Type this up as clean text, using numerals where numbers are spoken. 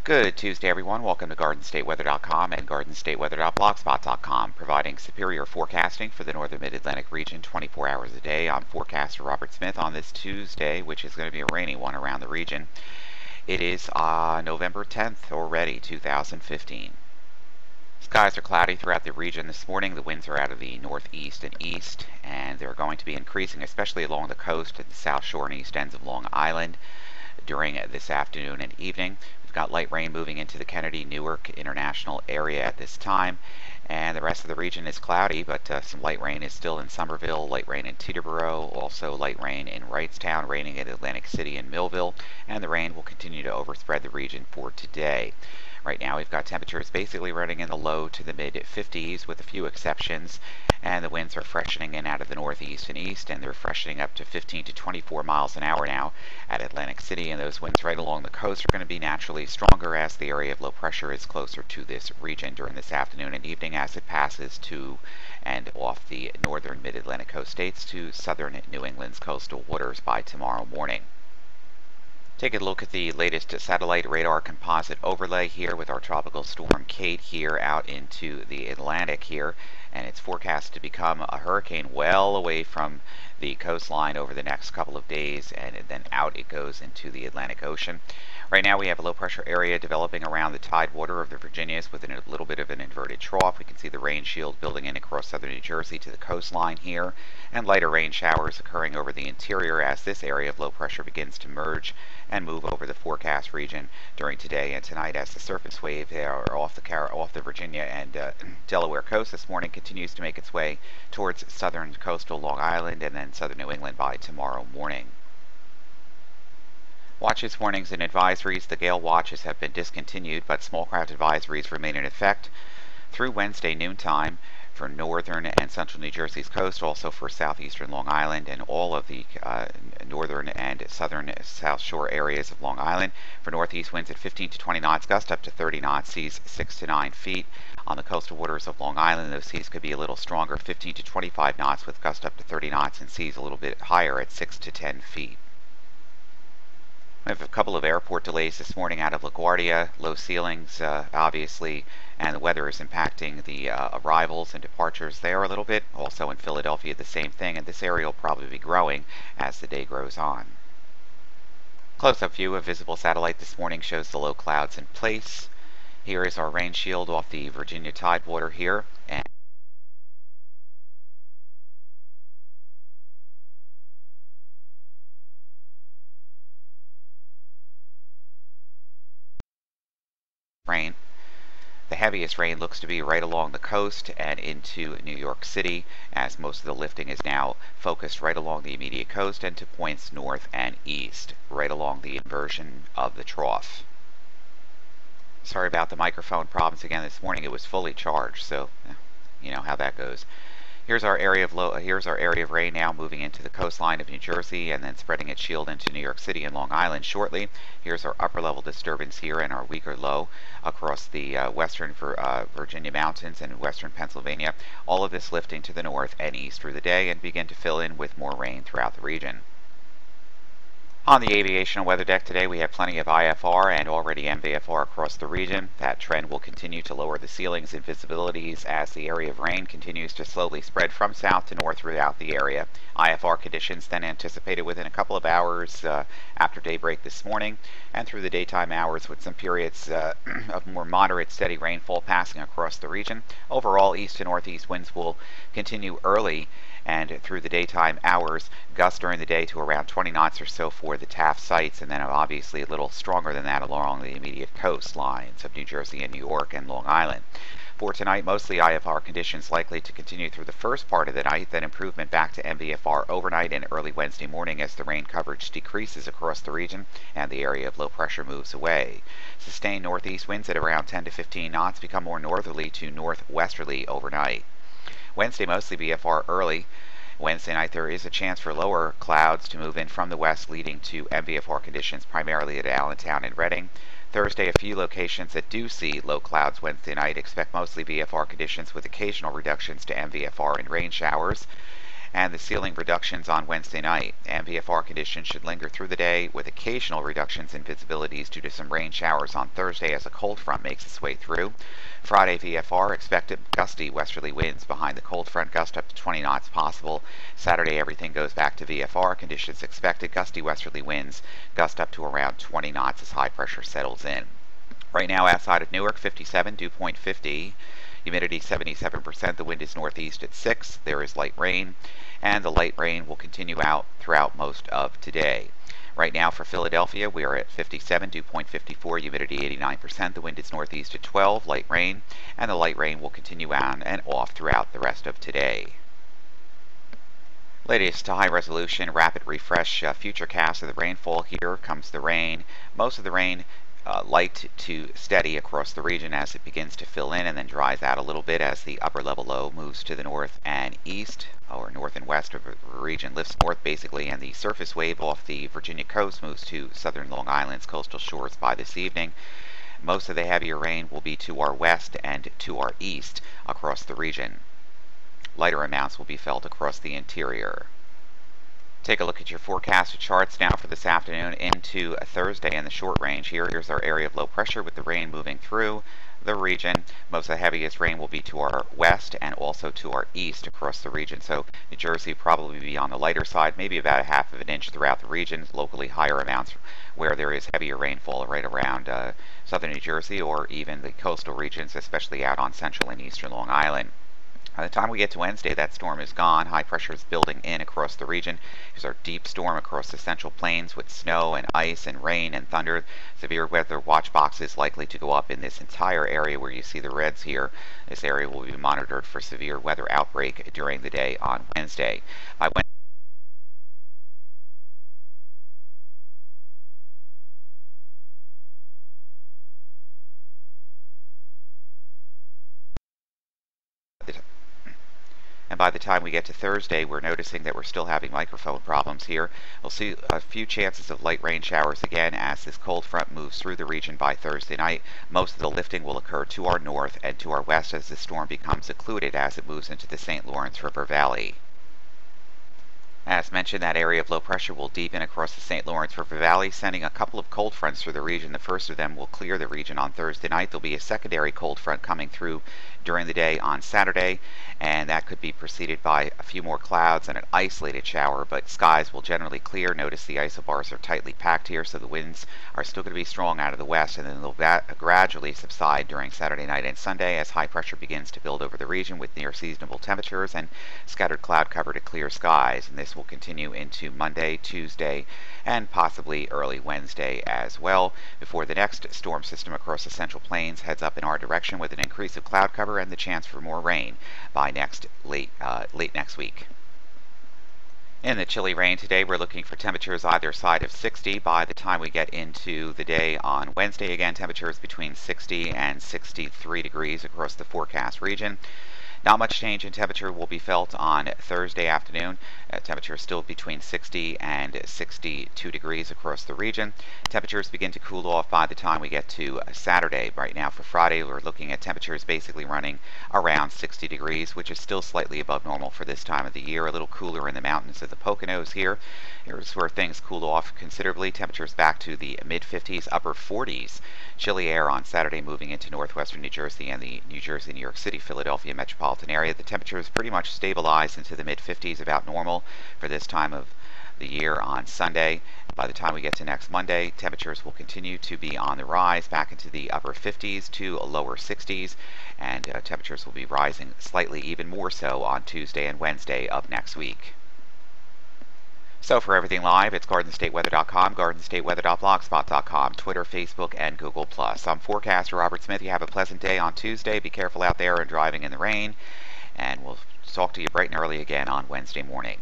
Good Tuesday, everyone. Welcome to GardenStateWeather.com and GardenStateWeather.blogspot.com, providing superior forecasting for the northern mid-Atlantic region 24 hours a day. I'm forecaster Robert Smith on this Tuesday, which is going to be a rainy one around the region. It is November 10th already, 2015. Skies are cloudy throughout the region this morning. The winds are out of the northeast and east, and they're going to be increasing, especially along the coast at the south shore and east ends of Long Island during this afternoon and evening. We've got light rain moving into the Kennedy, Newark International area at this time, and the rest of the region is cloudy, but some light rain is still in Somerville, light rain in Teterboro, also light rain in Wrightstown, raining in Atlantic City and Millville, and the rain will continue to overspread the region for today. Right now we've got temperatures basically running in the low to the mid-50s with a few exceptions, and the winds are freshening in out of the northeast and east, and they're freshening up to 15 to 24 miles an hour now at Atlantic City, and those winds right along the coast are going to be naturally stronger as the area of low pressure is closer to this region during this afternoon and evening as it passes to and off the northern mid-Atlantic coast states to southern New England's coastal waters by tomorrow morning. Take a look at the latest satellite radar composite overlay here with our tropical storm Kate here out into the Atlantic here, and it's forecast to become a hurricane well away from the coastline over the next couple of days, and then out it goes into the Atlantic Ocean. Right now we have a low pressure area developing around the tidewater of the Virginias with a little bit of an inverted trough. We can see the rain shield building in across southern New Jersey to the coastline here, and lighter rain showers occurring over the interior as this area of low pressure begins to merge and move over the forecast region during today and tonight as the surface wave off the Virginia and Delaware coast this morning continues to make its way towards southern coastal Long Island and then southern New England by tomorrow morning. Watches, warnings, and advisories. The gale watches have been discontinued, but small craft advisories remain in effect through Wednesday noontime for northern and central New Jersey's coast, also for southeastern Long Island and all of the northern and southern South Shore areas of Long Island. For northeast winds at 15 to 20 knots, gust up to 30 knots, seas 6 to 9 feet. On the coastal waters of Long Island, those seas could be a little stronger, 15 to 25 knots with gust up to 30 knots and seas a little bit higher at 6 to 10 feet. We have a couple of airport delays this morning out of LaGuardia, low ceilings obviously, and the weather is impacting the arrivals and departures there a little bit. Also in Philadelphia the same thing, and this area will probably be growing as the day grows on. Close-up view of visible satellite this morning shows the low clouds in place. Here is our rain shield off the Virginia tidewater here, and rain. The heaviest rain looks to be right along the coast and into New York City, as most of the lifting is now focused right along the immediate coast and to points north and east, right along the inversion of the trough. Sorry about the microphone problems again this morning. It was fully charged, so you know how that goes. Here's our area of rain now moving into the coastline of New Jersey and then spreading its shield into New York City and Long Island shortly. Here's our upper level disturbance here and our weaker low across the western Virginia mountains and western Pennsylvania. All of this lifting to the north and east through the day and begin to fill in with more rain throughout the region. On the aviation weather deck today, we have plenty of IFR and already MVFR across the region. That trend will continue to lower the ceilings and visibilities as the area of rain continues to slowly spread from south to north throughout the area. IFR conditions then anticipated within a couple of hours after daybreak this morning and through the daytime hours with some periods of more moderate steady rainfall passing across the region. Overall, east to northeast winds will continue early and through the daytime hours, gusts during the day to around 20 knots or so for the Taft sites, and then obviously a little stronger than that along the immediate coastlines of New Jersey and New York and Long Island. For tonight, mostly IFR conditions likely to continue through the first part of the night, then improvement back to MVFR overnight and early Wednesday morning as the rain coverage decreases across the region and the area of low pressure moves away. Sustained northeast winds at around 10 to 15 knots become more northerly to northwesterly overnight. Wednesday mostly VFR early. Wednesday night there is a chance for lower clouds to move in from the west, leading to MVFR conditions primarily at Allentown and Reading. Thursday, a few locations that do see low clouds Wednesday night expect mostly VFR conditions with occasional reductions to MVFR and rain showers. and the ceiling reductions on Wednesday night. And VFR conditions should linger through the day with occasional reductions in visibilities due to some rain showers on Thursday as a cold front makes its way through. Friday VFR expected gusty westerly winds behind the cold front, gust up to 20 knots possible. Saturday everything goes back to VFR conditions expected, gusty westerly winds, gust up to around 20 knots as high pressure settles in. Right now outside of Newark, 57, dew point 50. Humidity 77%, the wind is northeast at 6, there is light rain, and the light rain will continue out throughout most of today. Right now for Philadelphia, we are at 57, dew point 54, humidity 89%, the wind is northeast at 12, light rain, and the light rain will continue on and off throughout the rest of today. Latest high resolution rapid refresh futurecast of the rainfall. Here comes the rain. Most of the rain light to steady across the region as it begins to fill in and then dries out a little bit as the upper level low moves to the north and east, or north and west of the region, lifts north basically, and the surface wave off the Virginia coast moves to southern Long Island's coastal shores by this evening. Most of the heavier rain will be to our west and to our east across the region. Lighter amounts will be felt across the interior. Take a look at your forecasted charts now for this afternoon into Thursday in the short range. Here's our area of low pressure with the rain moving through the region. Most of the heaviest rain will be to our west and also to our east across the region. So New Jersey probably be on the lighter side, maybe about a half of an inch throughout the region. Locally higher amounts where there is heavier rainfall right around southern New Jersey or even the coastal regions, especially out on central and eastern Long Island. By the time we get to Wednesday, that storm is gone. High pressure is building in across the region. Here's our deep storm across the central plains with snow and ice and rain and thunder. Severe weather watch boxes likely to go up in this entire area where you see the reds here. This area will be monitored for severe weather outbreak during the day on Wednesday. By Wednesday, and by the time we get to Thursday, we're noticing that we're still having microphone problems here. We'll see a few chances of light rain showers again as this cold front moves through the region by Thursday night. Most of the lifting will occur to our north and to our west as the storm becomes occluded as it moves into the St. Lawrence River Valley. As mentioned, that area of low pressure will deepen across the St. Lawrence River Valley, sending a couple of cold fronts through the region. The first of them will clear the region on Thursday night. There'll be a secondary cold front coming through during the day on Saturday, and that could be preceded by a few more clouds and an isolated shower, but skies will generally clear. Notice the isobars are tightly packed here, so the winds are still going to be strong out of the west, and then they'll gradually subside during Saturday night and Sunday as high pressure begins to build over the region with near seasonable temperatures and scattered cloud cover to clear skies. And this will continue into Monday, Tuesday, and possibly early Wednesday as well, before the next storm system across the Central Plains heads up in our direction with an increase of cloud cover and the chance for more rain by late next week. In the chilly rain today, we're looking for temperatures either side of 60. By the time we get into the day on Wednesday, again, temperatures between 60 and 63 degrees across the forecast region. Not much change in temperature will be felt on Thursday afternoon. Temperatures still between 60 and 62 degrees across the region. Temperatures begin to cool off by the time we get to Saturday. Right now for Friday, we're looking at temperatures basically running around 60 degrees, which is still slightly above normal for this time of the year. A little cooler in the mountains of the Poconos here. Here's where things cool off considerably. Temperatures back to the mid-50s, upper 40s. Chilly air on Saturday moving into northwestern New Jersey and the New Jersey, New York City, Philadelphia metropolitan area. The temperature is pretty much stabilized into the mid-50s, about normal for this time of the year on Sunday. By the time we get to next Monday, temperatures will continue to be on the rise back into the upper 50s to lower 60s, and temperatures will be rising slightly even more so on Tuesday and Wednesday of next week. So for everything live, it's GardenStateWeather.com, GardenStateWeather.blogspot.com, Twitter, Facebook, and Google+. I'm forecaster Robert Smith. You have a pleasant day on Tuesday. Be careful out there and driving in the rain, and we'll talk to you bright and early again on Wednesday morning.